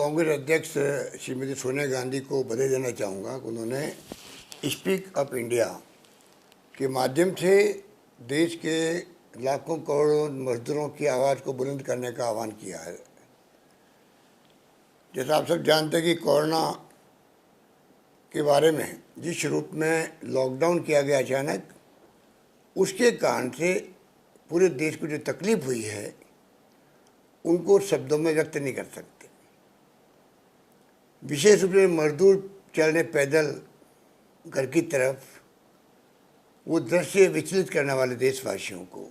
कांग्रेस अध्यक्ष श्रीमती सोनिया गांधी को बधाई देना चाहूँगा। उन्होंने स्पीक अप इंडिया के माध्यम से देश के लाखों करोड़ों मजदूरों की आवाज़ को बुलंद करने का आह्वान किया है। जैसा आप सब जानते हैं कि कोरोना के बारे में जिस रूप में लॉकडाउन किया गया अचानक, उसके कारण से पूरे देश को जो तकलीफ हुई है उनको शब्दों में व्यक्त नहीं कर सकते। विशेष रूप से मजदूर चल रहे पैदल घर की तरफ, वो दृश्य विचलित करने वाले देशवासियों को,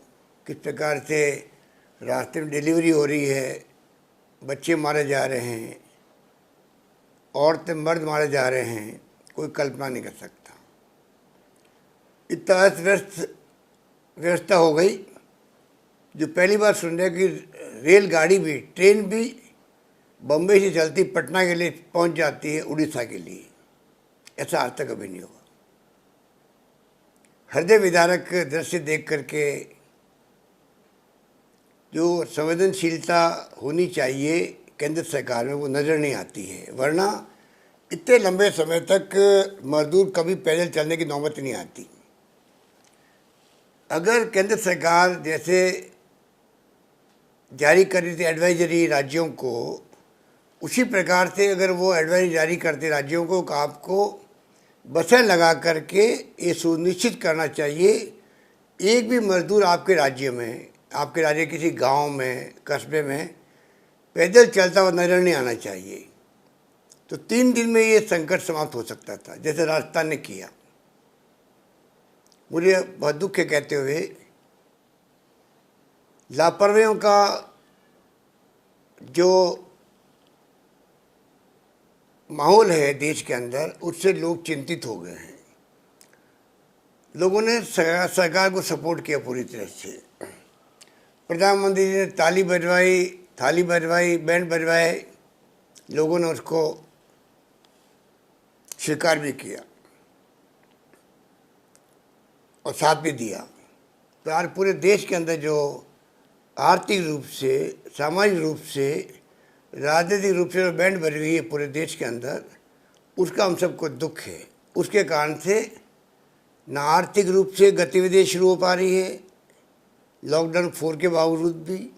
किस प्रकार से रास्ते में डिलीवरी हो रही है, बच्चे मारे जा रहे हैं, औरतें मर्द मारे जा रहे हैं, कोई कल्पना नहीं कर सकता। इतना अस्त व्यवस्था हो गई जो पहली बार सुन रहे कि रेलगाड़ी भी, ट्रेन भी बम्बई से चलती पटना के लिए पहुंच जाती है उड़ीसा के लिए। ऐसा आज तक कभी नहीं हुआ। हृदय विदारक दृश्य देख करके जो संवेदनशीलता होनी चाहिए केंद्र सरकार में वो नज़र नहीं आती है, वरना इतने लंबे समय तक मजदूर कभी पैदल चलने की नौबत नहीं आती। अगर केंद्र सरकार जैसे जारी कर रही थी एडवाइजरी राज्यों को, उसी प्रकार से अगर वो एडवाइजरी जारी करते राज्यों को कि आपको बसें लगा करके ये सुनिश्चित करना चाहिए एक भी मजदूर आपके राज्य में, आपके राज्य किसी गांव में, कस्बे में पैदल चलता हुआ नजर नहीं आना चाहिए, तो 3 दिन में ये संकट समाप्त हो सकता था, जैसे राजस्थान ने किया। मुझे बहुत दुख है कहते हुए, लापरवाहियों का जो माहौल है देश के अंदर, उससे लोग चिंतित हो गए हैं। लोगों ने सरकार को सपोर्ट किया पूरी तरह से। प्रधानमंत्री जी ने ताली बजवाई, थाली बजवाई, बैंड बजवाए, लोगों ने उसको स्वीकार भी किया और साथ भी दिया। तो आज पूरे देश के अंदर जो आर्थिक रूप से, सामाजिक रूप से, राजनीतिक रूप से बैंड बज गई है पूरे देश के अंदर, उसका हम सबको दुख है। उसके कारण से ना आर्थिक रूप से गतिविधियाँ शुरू हो पा रही है, लॉकडाउन 4 के बावजूद भी,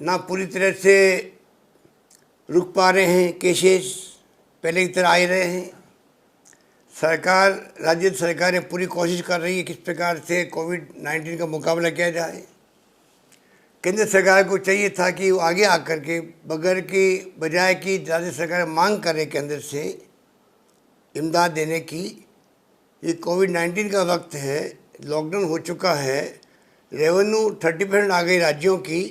ना पूरी तरह से रुक पा रहे हैं केसेस, पहले की तरह आ ही रहे हैं। सरकार, राज्य सरकारें पूरी कोशिश कर रही है किस प्रकार से कोविड-19 का मुकाबला किया जाए। केंद्र सरकार को चाहिए था कि वो आगे आकर के, बगैर की बजाय कि राज्य सरकार मांग करे केंद्र से इमदाद देने की, ये कोविड-19 का वक्त है, लॉकडाउन हो चुका है, रेवेन्यू 30% आ गई राज्यों की,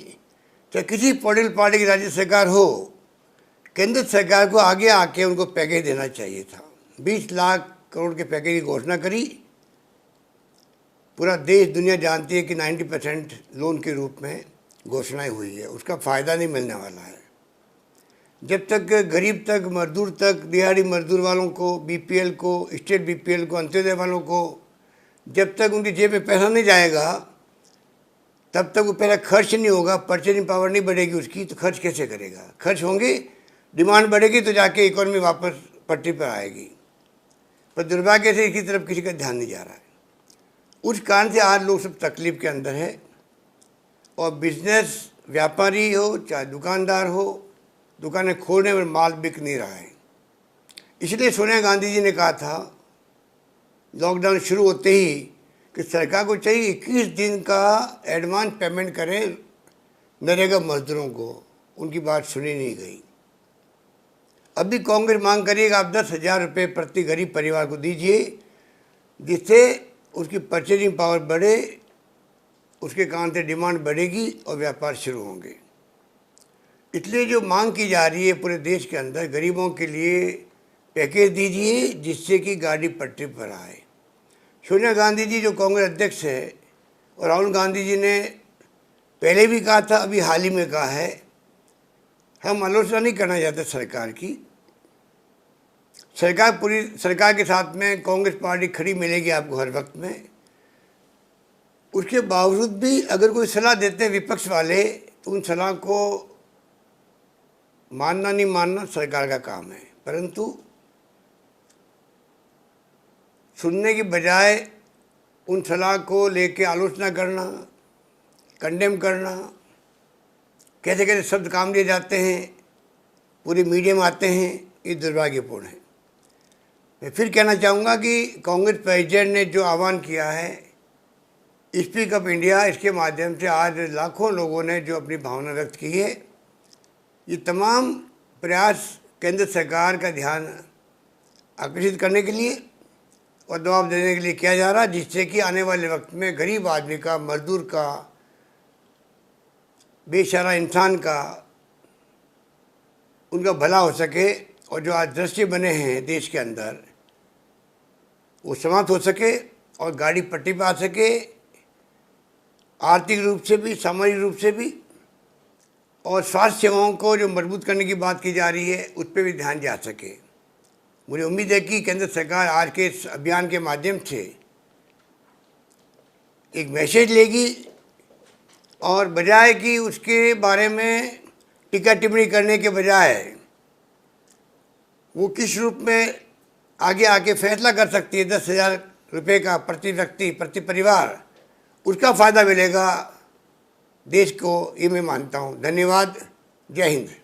चाहे किसी पॉलिटिकल पार्टी की राज्य सरकार हो, केंद्र सरकार को आगे आके उनको पैकेज देना चाहिए था। 20 लाख करोड़ के पैकेज की घोषणा करी। पूरा देश, दुनिया जानती है कि 90% लोन के रूप में घोषणाएं हुई है, उसका फ़ायदा नहीं मिलने वाला है। जब तक गरीब तक, मजदूर तक, दिहाड़ी मजदूर वालों को, बीपीएल को, स्टेट बीपीएल को, अंत्योदय वालों को, जब तक उनकी जेब में पैसा नहीं जाएगा, तब तक वो पहले खर्च नहीं होगा, परचेजिंग पावर नहीं बढ़ेगी उसकी, तो खर्च कैसे करेगा? खर्च होंगे, डिमांड बढ़ेगी तो जाके इकोनॉमी वापस पटरी पर आएगी। पर दुर्भाग्य से इसकी तरफ किसी का ध्यान नहीं जा रहा है। उस कारण से आज लोग सब तकलीफ के अंदर है। और बिजनेस, व्यापारी हो चाहे दुकानदार हो, दुकानें खोलने में माल बिक नहीं रहा है। इसलिए सोनिया गांधी जी ने कहा था लॉकडाउन शुरू होते ही कि सरकार को चाहिए 21 दिन का एडवांस पेमेंट करें नरेगा मजदूरों को। उनकी बात सुनी नहीं गई। अभी कांग्रेस मांग करिएगा आप 10,000 रुपये प्रति गरीब परिवार को दीजिए, जिससे उसकी परचेजिंग पावर बढ़े, उसके कारण से डिमांड बढ़ेगी और व्यापार शुरू होंगे। इसलिए जो मांग की जा रही है पूरे देश के अंदर, गरीबों के लिए पैकेज दीजिए जिससे कि गाड़ी पटरी पर आए। सोनिया गांधी जी जो कांग्रेस अध्यक्ष है, और राहुल गांधी जी ने पहले भी कहा था, अभी हाल ही में कहा है, हम आलोचना नहीं करना चाहते सरकार की। सरकार, पूरी सरकार के साथ में कांग्रेस पार्टी खड़ी मिलेगी आपको हर वक्त में। उसके बावजूद भी अगर कोई सलाह देते हैं विपक्ष वाले, तो उन सलाह को मानना नहीं मानना सरकार का काम है, परंतु सुनने की बजाय उन सलाह को लेके आलोचना करना, कंडेम करना, कैसे कैसे शब्द काम लिए जाते हैं, पूरी मीडिया में आते हैं, ये दुर्भाग्यपूर्ण है। मैं फिर कहना चाहूँगा कि कांग्रेस प्रेसिडेंट ने जो आह्वान किया है स्पीक अप इंडिया, इसके माध्यम से आज लाखों लोगों ने जो अपनी भावना व्यक्त की है, ये तमाम प्रयास केंद्र सरकार का ध्यान आकर्षित करने के लिए और दबाव देने के लिए किया जा रहा है, जिससे कि आने वाले वक्त में गरीब आदमी का, मजदूर का, बेचारा इंसान का, उनका भला हो सके और जो आज दृश्य बने हैं देश के अंदर वो समाप्त हो सके और गाड़ी पट्टी पर आ सके, आर्थिक रूप से भी, सामाजिक रूप से भी, और स्वास्थ्य सेवाओं को जो मजबूत करने की बात की जा रही है उस पर भी ध्यान जा सके। मुझे उम्मीद है कि केंद्र सरकार आज के इस अभियान के माध्यम से एक मैसेज लेगी और बजाय कि उसके बारे में टीका टिप्पणी करने के बजाय वो किस रूप में आगे आके फैसला कर सकती है 10,000 रुपये का प्रति व्यक्ति, प्रति परिवार, उसका फ़ायदा मिलेगा देश को, ये मैं मानता हूँ। धन्यवाद। जय हिंद।